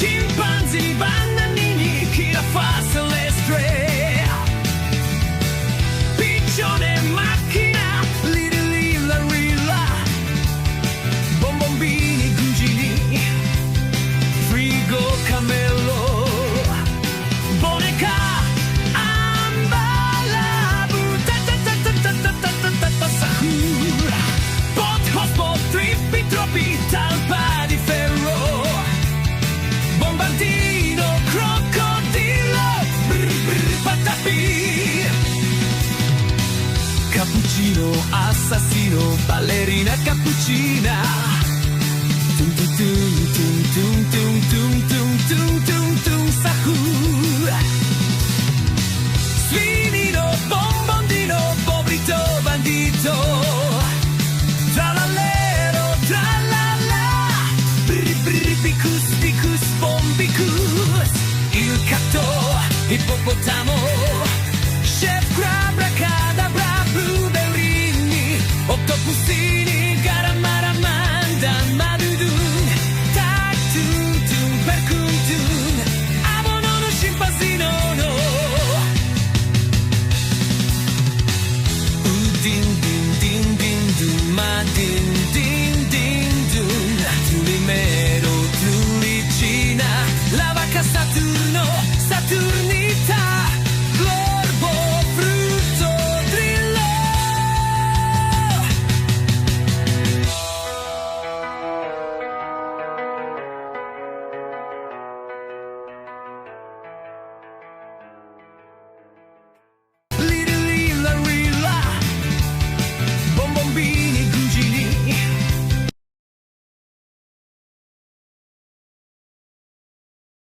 Scimpanzi, bananini, chi la fa celestre? Piccione, macchina, lilla, rilla, bombombini, cugini, frigo, cammello, boneca, ambala, sakura, pot, hotspot, trippi, troppi, talpa di ferro, bombardino, crocodilo, patapì, cappuccino, assassino, ballerina cappuccina, tum tum tum tum tum tum tum tum tum tum sakura, sfinino, bombondino, pobrito, bandito, tralallero, tralala, picus